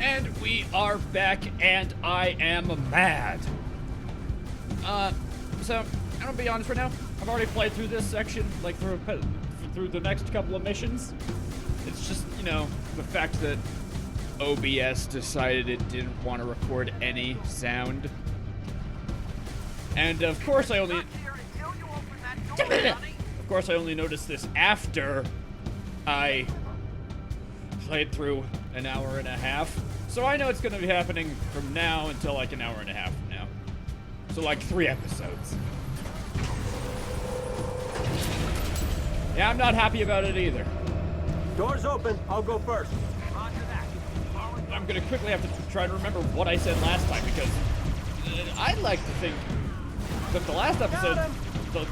And we are back, and I am mad. So, I'm gonna be honest right now. I've already played through this section, like through the next couple of missions. It's just, you know, the fact that OBS decided it didn't want to record any sound. And of course I only noticed this after I played through an hour and a half. So I know it's gonna be happening from now until like an hour and a half from now. So like 3 episodes. Yeah, I'm not happy about it either. Doors open. I'll go first. I'm gonna quickly have to try to remember what I said last time, because I like to think that the last episode,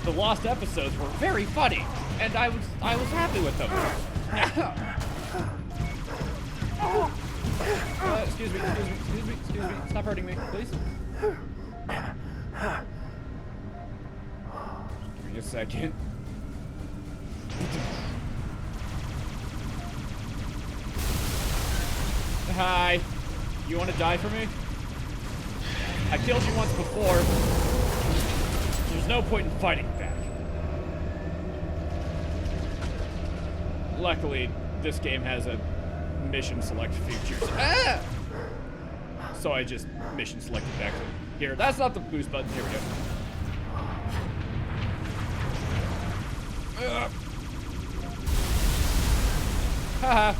the lost episodes were very funny, and I was happy with them. Excuse me, stop hurting me, please. Give me a second. Hi. You want to die for me? I killed you once before. There's no point in fighting back. Luckily, this game has a mission select feature. Ah! So I just mission selected back here. That's not the boost button. Here we go. Haha.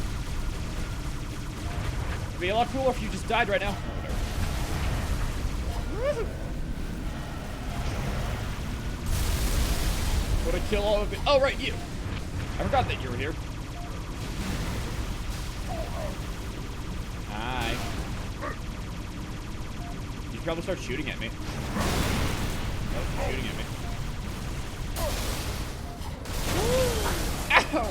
It'd be a lot cooler if you just died right now. Would I kill all of it? Oh, right, you. I forgot that you were here. Hi. You should probably start shooting at me. Oh, shooting at me. Ow!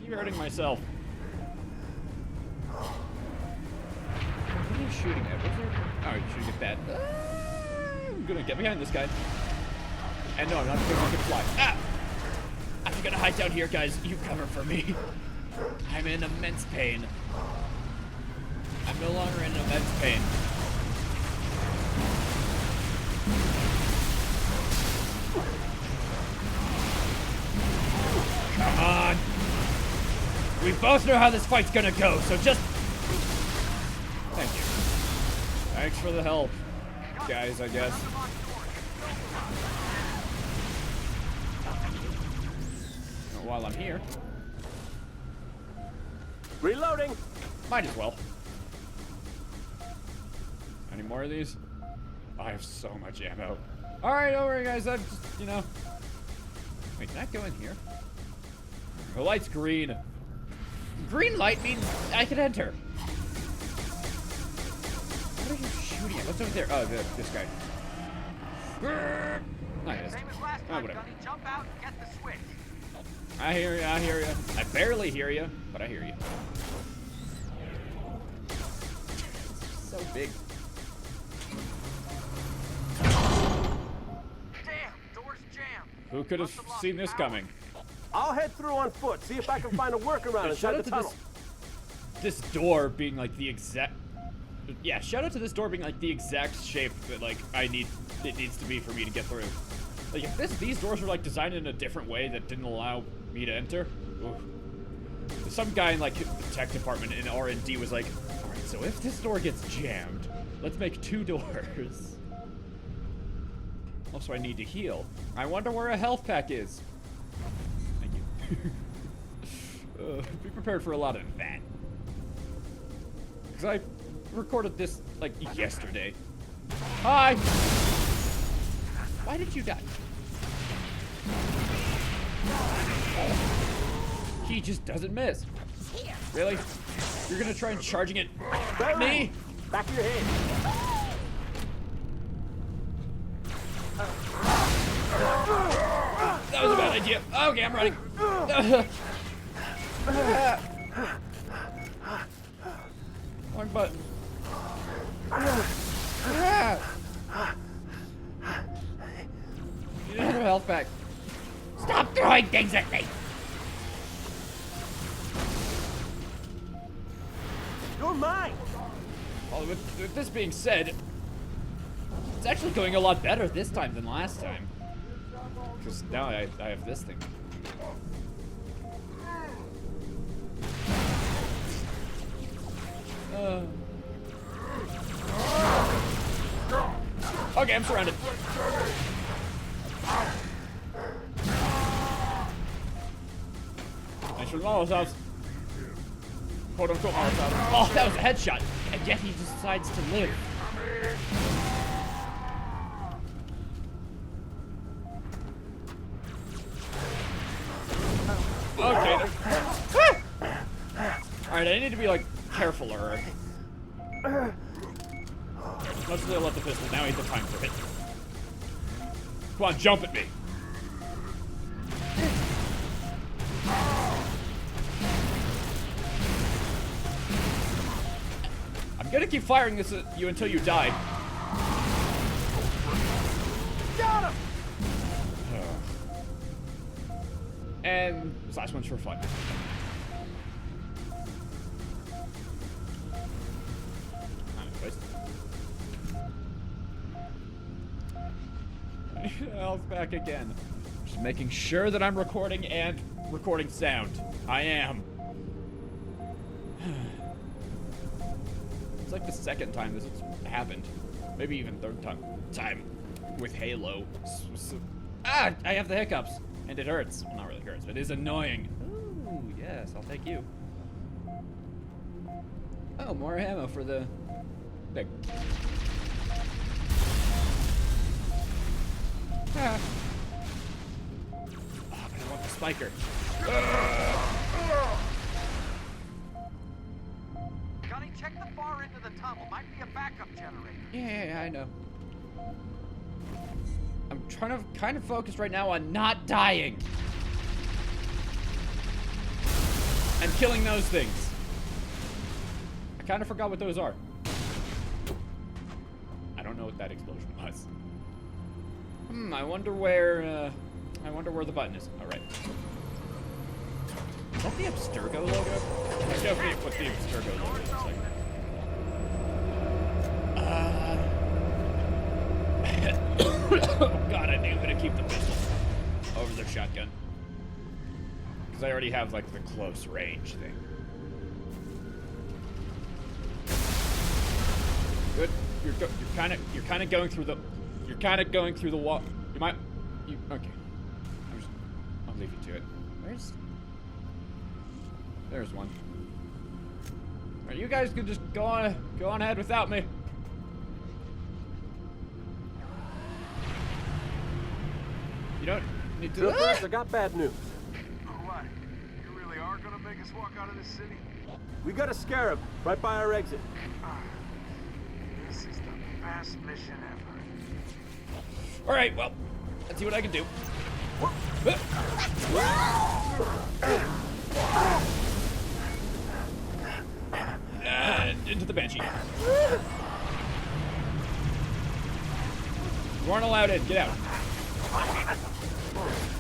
Keep hurting myself. What are you shooting at? What's there? Oh, you're shooting at that. I'm gonna get behind this guy. And no, I'm not gonna make it fly. Ah! I'm gonna hide down here, guys. You cover for me. I'm in immense pain. I'm no longer in immense pain. Come on. We both know how this fight's gonna go, so just... Thank you. Thanks for the help, guys, I guess. While I'm here. Reloading. Might as well. Any more of these? I have so much ammo. Alright, don't worry, guys. I'm just, you know. Wait, can I go in here? The light's green. Green light means I can enter. What are you shooting at? What's over there? Oh, this guy. I missed. Oh, whatever. I hear you, I hear you. I barely hear you, but I hear you. So big. Damn, door's jammed. Who could have seen this coming? I'll head through on foot, see if I can find a workaround inside the tunnel. This door being like the exact... Yeah, shout out to this door being like the exact shape that like it needs to be for me to get through. Like if these doors were like designed in a different way that didn't allow me to enter. Oof. Some guy in like the tech department in R&D was like, all right, so if this door gets jammed, let's make 2 doors. Also, I need to heal. I wonder where a health pack is. Thank you. Be prepared for a lot of that. Because I recorded this like yesterday. Hi! Why did you die? He just doesn't miss. Really? You're gonna try and charging it at me? Back of your head. That was a bad idea. Okay, I'm running. Wrong button. Need another health pack. Stop throwing things at me! You're mine! Well, with this being said, it's actually going a lot better this time than last time. Because now I have this thing. Okay, I'm surrounded. Thanks for the Molotovs. Quote unquote Molotovs. Oh, that was a headshot. And yet he decides to live. Okay. Alright, I need to be like carefuler. Mostly I left the pistol. Now I ain't the time for it. Come on, jump at me. I'm gonna keep firing this at you until you die. Got him! And this last one's for fun. Anyways. Health back again. Just making sure that I'm recording and recording sound. I am. It's like the second time this has happened. Maybe even third time with Halo. I have the hiccups. And it hurts. Well, not really hurts, but it is annoying. Ooh, yes, I'll take you. Oh, more ammo for the big. Ah. Oh, but I want the spiker. Gunny, check the far end of the tunnel. Might be a backup generator. Yeah, I know. I'm trying to kind of focus right now on not dying. And killing those things. I kind of forgot what those are. I don't know what that explosion was. I wonder where the button is. All right. Is that the Abstergo logo? Let's go see what the Abstergo logo looks like. Oh god, I think I'm gonna keep the pistol over the shotgun. Because I already have like the close range thing. Good. You're kind of going through the wall. Okay. I'll leave you to it. There's one. Alright, you guys can just go on ahead without me. You don't need to. Troopers, I got bad news. What? You really are gonna make us walk out of this city? We got a scarab right by our exit. This is the best mission ever. Alright, well, let's see what I can do. And into the Banshee. You aren't allowed in. Get out.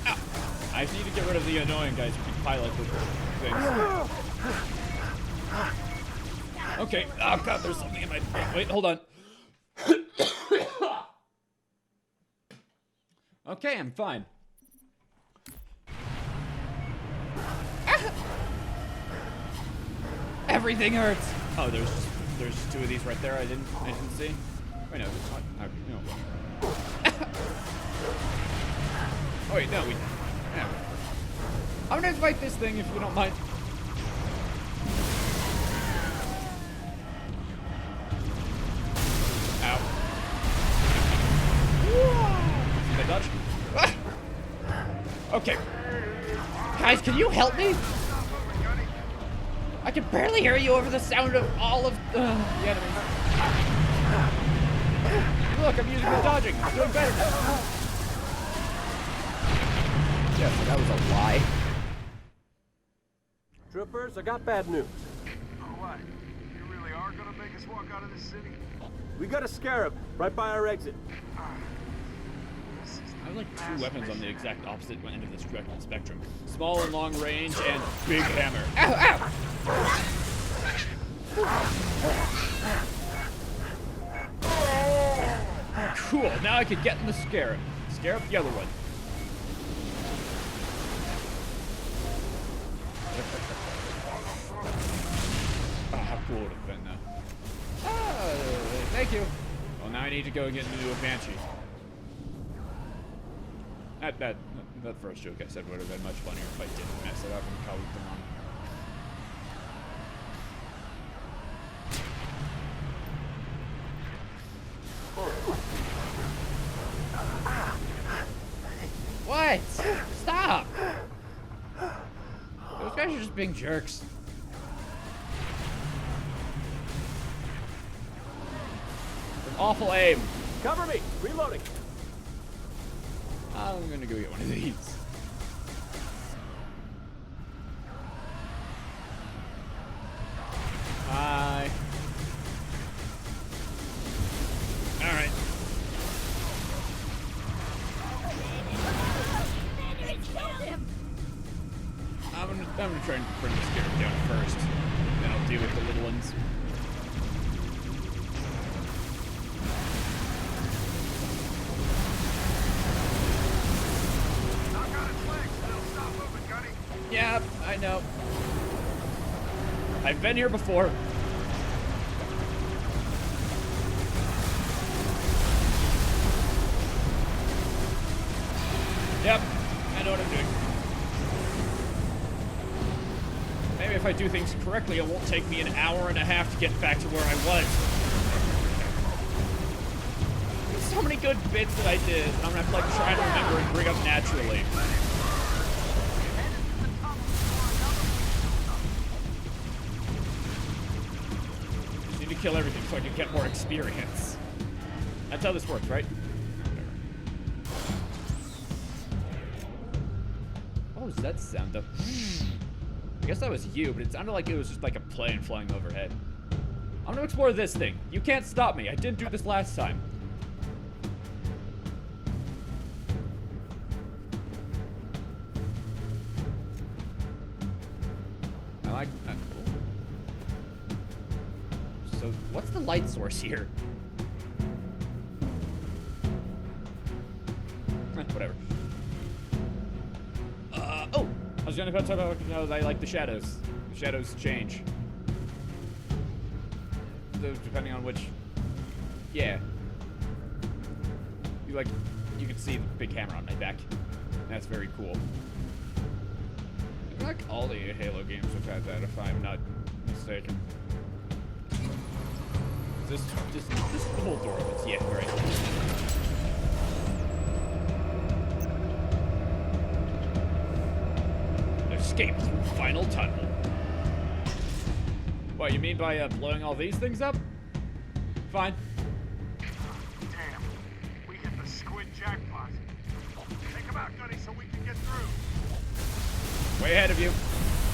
Ow. I need to get rid of the annoying guys who can pilot the things. Okay. Oh god, there's something in my... Wait, hold on. Okay, I'm fine. Everything hurts. Oh, there's just two of these right there. I didn't see. Wait, no, it's not. Okay, no. Oh wait, no, yeah. I'm gonna fight this thing if you don't mind. Ow. Did I dodge? Ah! Okay. Guys, can you help me? I can barely hear you over the sound of all of the enemies. Look, I'm using the dodging. I'm doing better now. Yeah, so that was a lie. Troopers, I got bad news. What? You really are gonna make us walk out of this city? We got a scarab right by our exit. I have like two weapons on the exact opposite end of this spectrum. Small and long range and big hammer. Ow, ow! And now I could get in the Scarab. Scarab, the other one. Oh, how cool would it have been, though. Oh, thank you. Well, now I need to go get into a Banshee. That first joke I said would have been much funnier if I didn't mess it up and called it the wrong. What? Stop! Those guys are just being jerks. An awful aim. Cover me! Reloading! I'm gonna go get one of these. Hi. Alright. I'm gonna try and bring the Scarab down first. Then I'll deal with the little ones. Yeah, I know. I've been here before. Yep, I know what I'm doing. Maybe if I do things correctly, it won't take me an hour and a half to get back to where I was. There's so many good bits that I did. I'm gonna have to like try to remember and bring up naturally. Need to kill everything so I can get more experience. That's how this works, right? What was that sound though? I guess that was you, but it sounded like it was just like a plane flying overhead. I'm gonna explore this thing. You can't stop me. I didn't do this last time. I like that. So, what's the light source here? Whatever. Oh! I was gonna talk about how I like the shadows. The shadows change. Depending on which... Yeah. You can see the big hammer on my back. That's very cool. I feel like all the Halo games have had that, if I'm not mistaken. This the whole door opens. Yeah, right. Escape through final tunnel. What, you mean by blowing all these things up? Fine. Damn, we hit the squid jackpot. Take him out, Gunny, so we can get through. Way ahead of you.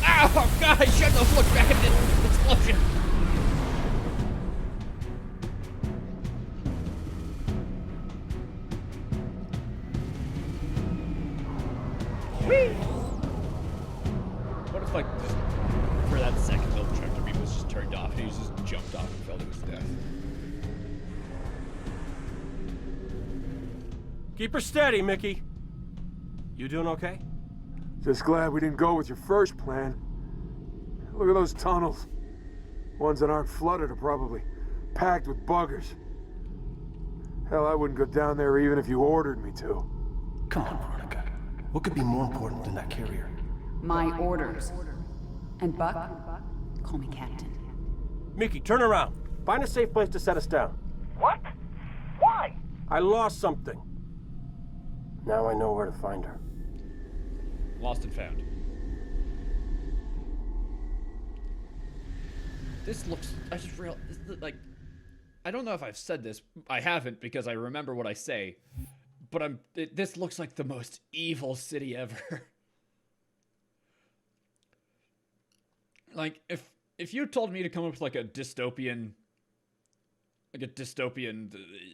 Oh, God, I shouldn't have looked back at this explosion. Whee! What if, like, just for that second, the tractor beam was just turned off and he just jumped off and fell to his death? Keep her steady, Mickey. You doing okay? Just glad we didn't go with your first plan. Look at those tunnels. Ones that aren't flooded are probably packed with buggers. Hell, I wouldn't go down there even if you ordered me to. Come on, Veronica. What could be more important than that carrier? My orders. And Buck, call me Captain. Mickey, turn around. Find a safe place to set us down. What? Why? I lost something. Now I know where to find her. Lost and found. This looks... I just real... Like... I don't know if I've said this. I haven't because I remember what I say. But this looks like the most evil city ever. Like, if you told me to come up with like a dystopian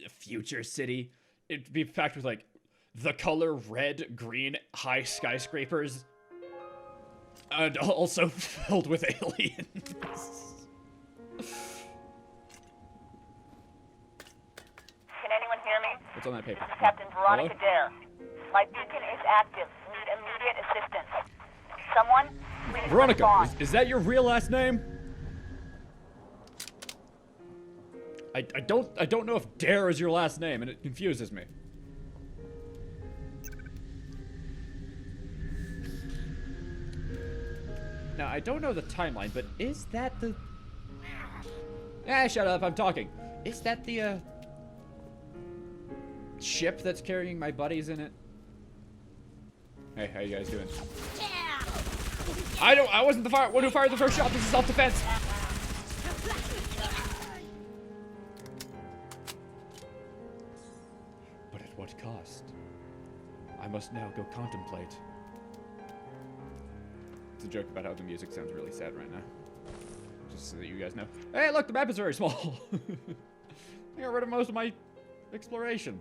future city, it'd be packed with like the color red, green, high skyscrapers, and also filled with aliens. Can anyone hear me? What's on that paper? Captain Veronica Hello? Dare. My beacon is active. Need immediate assistance. Someone, please Veronica, respond. is that your real last name? I don't know if Dare is your last name, and it confuses me. Now, I don't know the timeline, but is that the... Ah, shut up, I'm talking. Is that the, ship that's carrying my buddies in it? Hey, how you guys doing? I wasn't the one who fired the first shot. This is self-defense. But at what cost? I must now go contemplate. It's a joke about how the music sounds really sad right now. Just so that you guys know. Hey, look, the map is very small. I got rid of most of my exploration.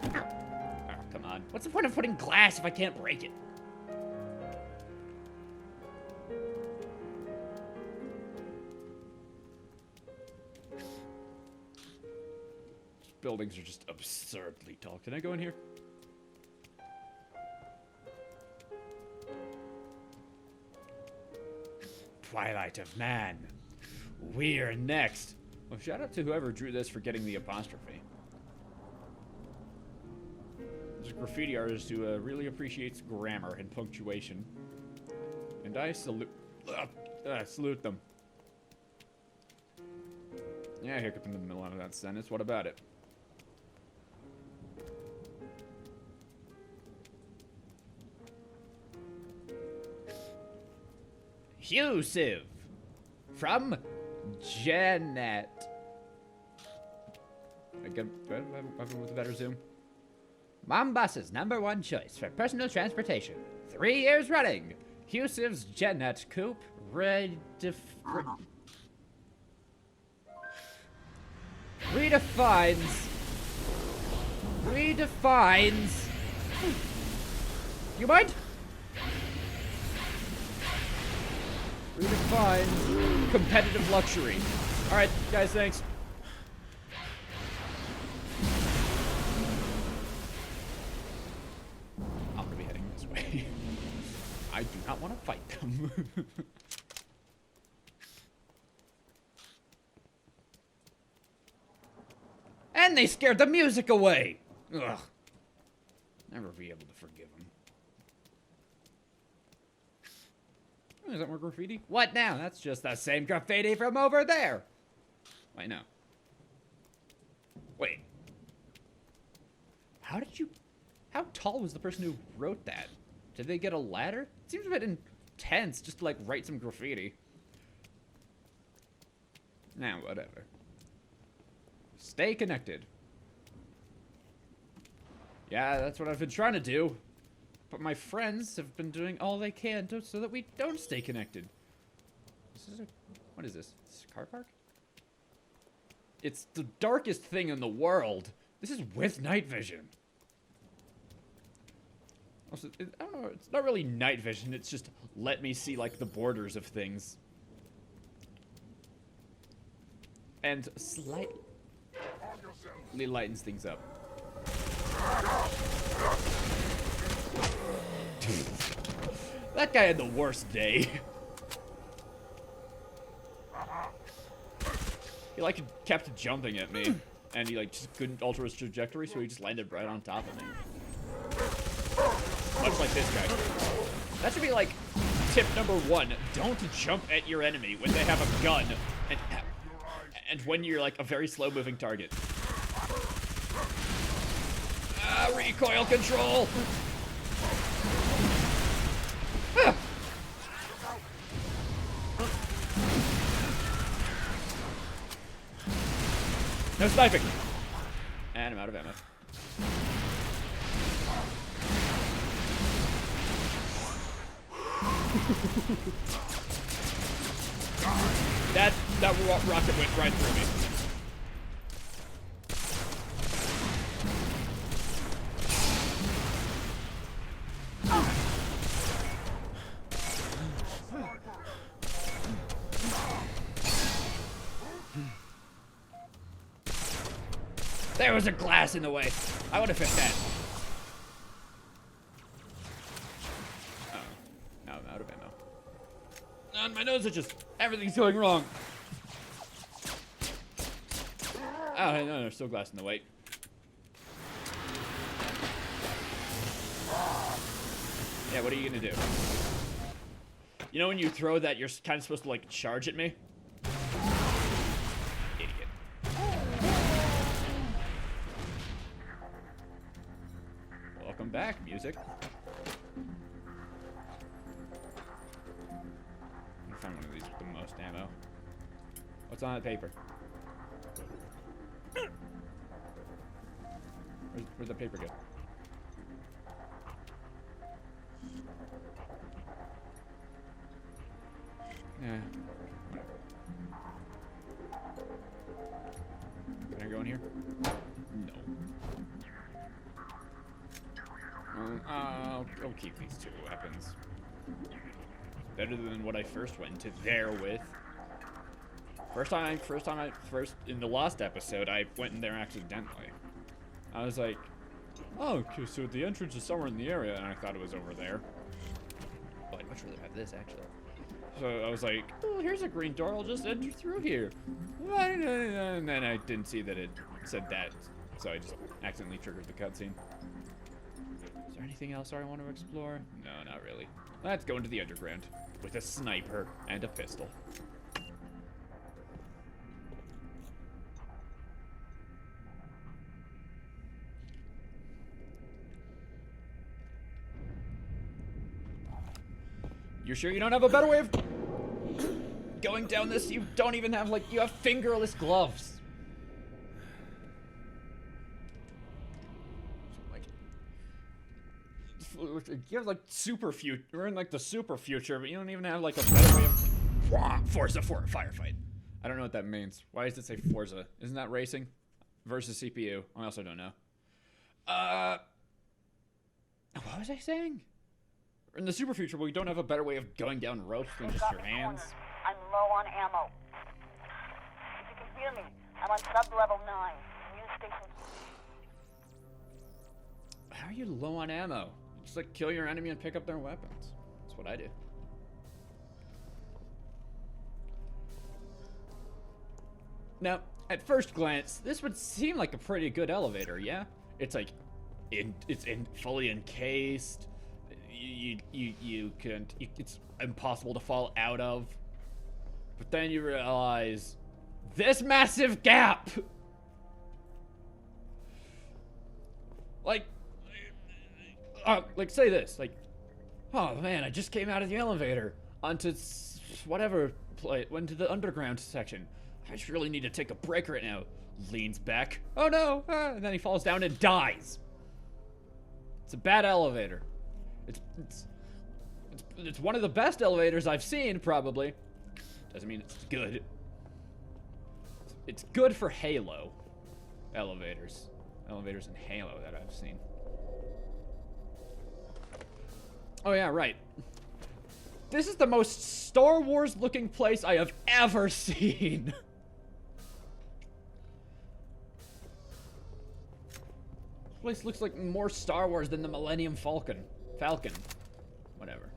Oh, come on. What's the point of putting glass if I can't break it? These buildings are just absurdly tall. Can I go in here? Twilight of Man. We're next. Well, shout out to whoever drew this for getting the apostrophe. There's a graffiti artist who really appreciates grammar and punctuation. And I salute them. Yeah, hiccup in the middle of that sentence. What about it? Yusuf from Janet. Again, everyone with a better zoom. Mombassa's #1 choice for personal transportation. 3 years running. Yusuf's Janet Coupe redefines. You mind? Redefines competitive luxury. Alright, guys, thanks. I'm gonna be heading this way. I do not want to fight them. And they scared the music away! Ugh. Never be able to forgive them. Is that more graffiti? What now? That's just the same graffiti from over there. Wait, no. Wait. How tall was the person who wrote that? Did they get a ladder? It seems a bit intense just to, like, write some graffiti. Nah, whatever. Stay connected. Yeah, that's what I've been trying to do. But my friends have been doing all they can so that we don't stay connected. What is this? Is this a car park? It's the darkest thing in the world. This is with night vision. Also, I don't know, it's not really night vision, it's just let me see, like, the borders of things. And slightly lightens things up. That guy had the worst day. He, like, kept jumping at me. And he, like, just couldn't alter his trajectory, so he just landed right on top of me. Much like this guy. That should be, like, tip #1. Don't jump at your enemy when they have a gun. And when you're, like, a very slow-moving target. Recoil control! No sniping! And I'm out of ammo. that rocket went right through me. There was a glass in the way. I would have fixed that. Oh, now I'm out of ammo. On my nose itches. Everything's going wrong. Oh, no, there's still glass in the way. Yeah, what are you gonna do? You know when you throw that, you're kind of supposed to, like, charge at me? Idiot. Welcome back, music. I'm gonna find one of these with the most ammo. What's on that paper? Where'd the paper go? Yeah. Can I go in here? No. I'll keep these two weapons. Better than what I first went into there with. First in the last episode, I went in there accidentally. I was like, oh, okay, so the entrance is somewhere in the area, and I thought it was over there. Well, I'd much rather have this, actually. So I was like, oh, here's a green door, I'll just enter through here. And then I didn't see that it said that, so I just accidentally triggered the cutscene. Is there anything else I want to explore? No, not really. Let's go into the underground with a sniper and a pistol. You're sure you don't have a better way of going down this? You don't even have, like, you have fingerless gloves. Like, you have, like, super future. We're in, like, the super future, but you don't even have, like, a better way of Forza for a firefight. I don't know what that means. Why does it say Forza? Isn't that racing versus CPU? I also don't know. What was I saying? In the super future, we don't have a better way of going down ropes than just your hands. I'm low on ammo. If you can hear me, I'm on sub-level 9. News station. How are you low on ammo? Just like kill your enemy and pick up their weapons. That's what I do. Now, at first glance, this would seem like a pretty good elevator, yeah? It's like, it's fully encased. It's impossible to fall out of. But then you realize this massive gap. Like say this, like, oh man, I just came out of the elevator onto whatever went to the underground section. I just really need to take a break right now. Leans back. Oh no! And then he falls down and dies. It's a bad elevator. It's one of the best elevators I've seen, probably. Doesn't mean it's good. It's good for Halo elevators. Elevators in Halo that I've seen. Oh yeah, right. This is the most Star Wars looking place I have ever seen. This place looks like more Star Wars than the Millennium Falcon. Whatever.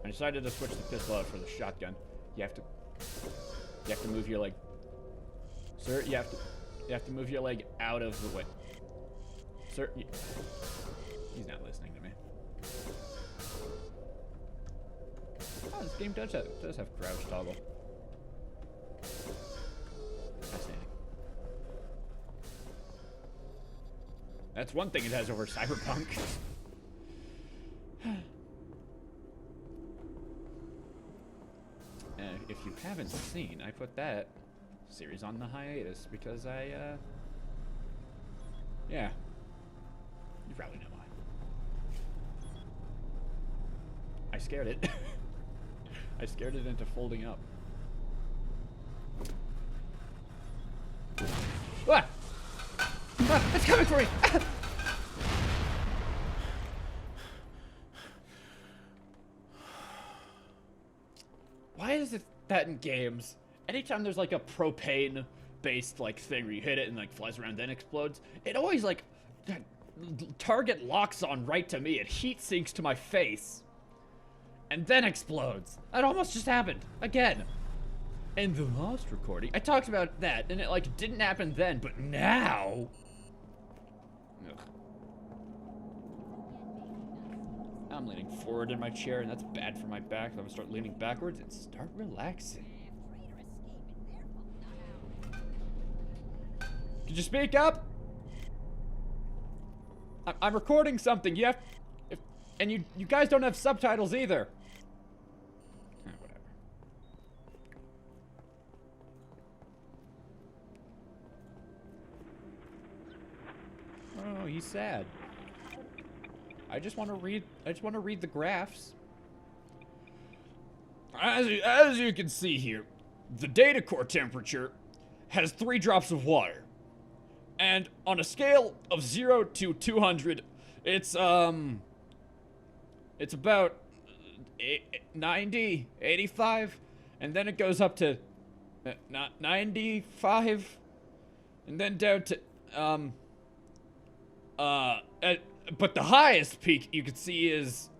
I decided to switch the pistol out for the shotgun. You have to move your leg. Sir, you have to move your leg out of the way. Sir, he's not listening to me. Oh, this game does have crouch toggle. Fascinating. That's one thing it has over Cyberpunk. If you haven't seen, I put that series on the hiatus because yeah. You probably know why. I scared it. I scared it into folding up. Ah! Ah, it's coming for me! Why is it that in games, anytime there's like a propane based like thing where you hit it and like flies around then explodes. It always like target locks on right to me. It heat sinks to my face and then explodes. That almost just happened again. In the last recording, I talked about that, and it like didn't happen then, but now. Ugh. I'm leaning forward in my chair, and that's bad for my back. So I'm gonna start leaning backwards and start relaxing. Could you speak up? I'm recording something. You have, and you guys don't have subtitles either. Whatever. Oh, he's sad. I just want to read the graphs. As you can see here, the data core temperature has 3 drops of water. And on a scale of 0 to 200, it's about 90, 85, and then it goes up to 95, and then down to but the highest peak you can see is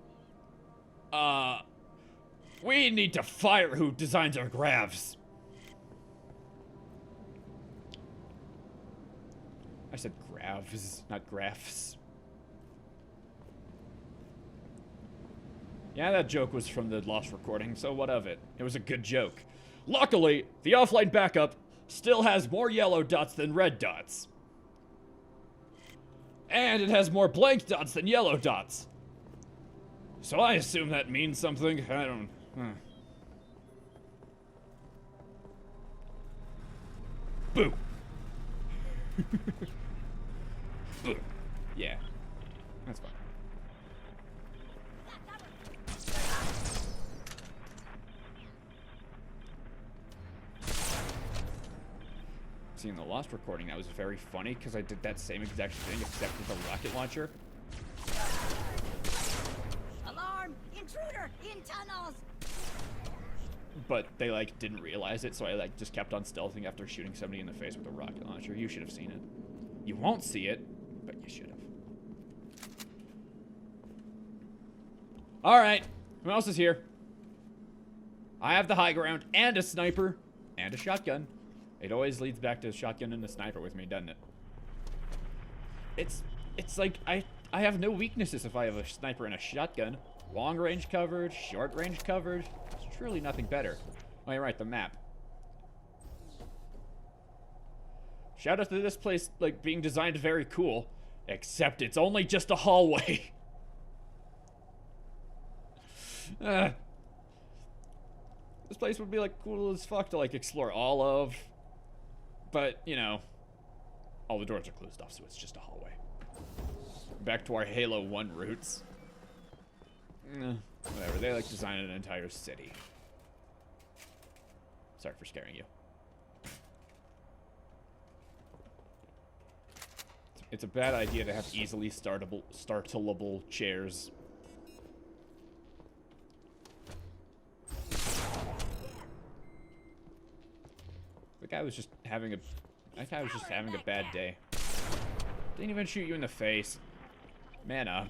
we need to fire who designs our graphs. I said graphs, not graphs. Yeah, that joke was from the lost recording, so what of it? It was a good joke. Luckily, the offline backup still has more yellow dots than red dots. And it has more blank dots than yellow dots. So I assume that means something. I don't... Boo! Boo. Yeah. That's fine. See, in the lost recording, that was very funny because I did that same exact thing except with a rocket launcher. Alarm! Intruder! In tunnels! But they like didn't realize it, so I like just kept on stealthing after shooting somebody in the face with a rocket launcher. You should have seen it. You won't see it, but you should have. Alright, who else is here? I have the high ground and a sniper and a shotgun. It always leads back to a shotgun and a sniper with me, doesn't it? It's like I have no weaknesses if I have a sniper and a shotgun. Long range coverage, short range coverage. There's truly nothing better. Oh, you're right, the map. Shout out to this place, like, being designed very cool. Except it's only just a hallway. This place would be, like, cool as fuck to, like, explore all of. But, you know, all the doors are closed off, so it's just a hallway. Back to our Halo 1 roots. Whatever, they, like, designed an entire city. Sorry for scaring you. It's a bad idea to have easily startable chairs. That guy was just having a bad day. Didn't even shoot you in the face. Man up.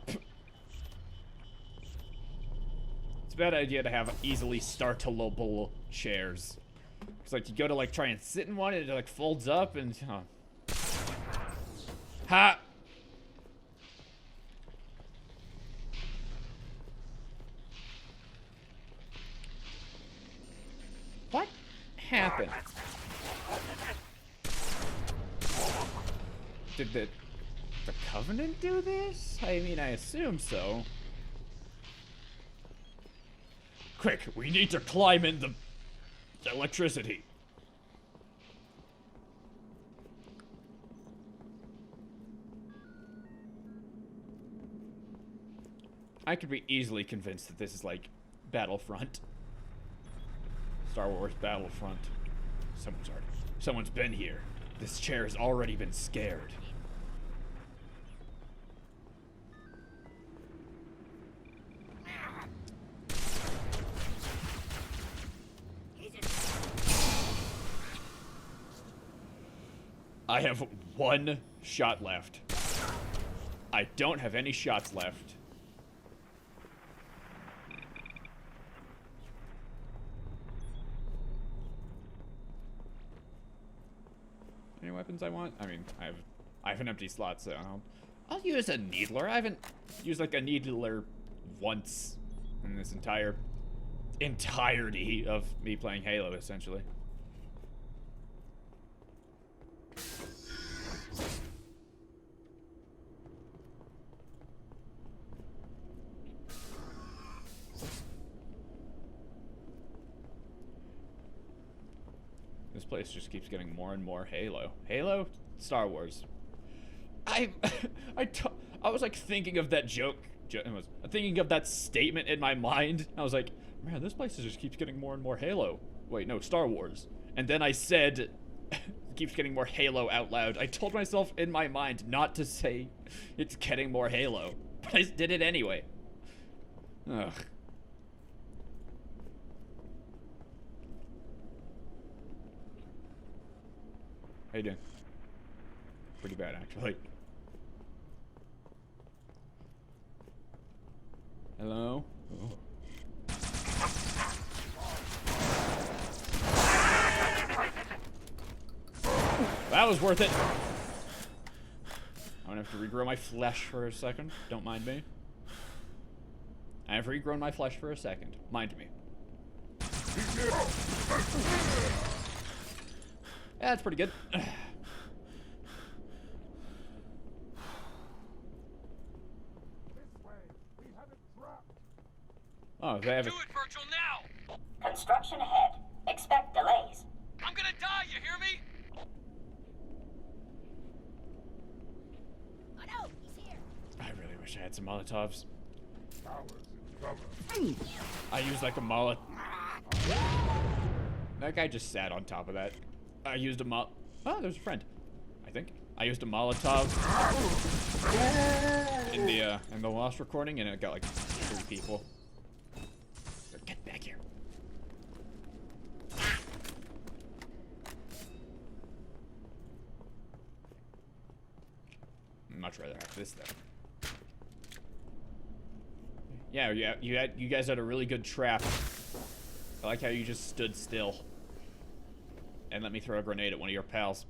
It's a bad idea to have easily startable chairs. It's like you go to like try and sit in one and it like folds up and ha! What happened? Did the Covenant do this? I mean, I assume so. Quick, we need to climb in the electricity. I could be easily convinced that this is like Battlefront. Star Wars Battlefront. Someone's been here. This chair has already been scared. I have 1 shot left. I don't have any shots left. Any weapons I want? I mean, I have an empty slot, so I'll use a needler. I haven't used like a needler once in this entirety of me playing Halo, essentially. This place just keeps getting more and more Halo. Halo? Star Wars. I was like thinking of that joke. Thinking of that statement in my mind. I was like, man, this place just keeps getting more and more Halo. Wait, no, Star Wars. And then I said, keeps getting more Halo out loud. I told myself in my mind not to say it's getting more Halo. But I did it anyway. Ugh. How you doing? Pretty bad, actually. Hello? Oh. That was worth it. I'm gonna have to regrow my flesh for a second. Don't mind me. I have regrown my flesh for a second. Mind me. Yeah, that's pretty good. Oh, they have it. Do it, Virgil, now! Construction ahead. Expect delays. I'm gonna die, you hear me? Oh no, he's here. I really wish I had some Molotovs. I used like a Molotov. That guy just sat on top of that. I used a Oh, there's a friend. I think. I used a Molotov in the Lost recording, and it got like 3 people. Get back here. I'd much rather have this though. Yeah, you guys had a really good trap. I like how you just stood still and let me throw a grenade at one of your pals.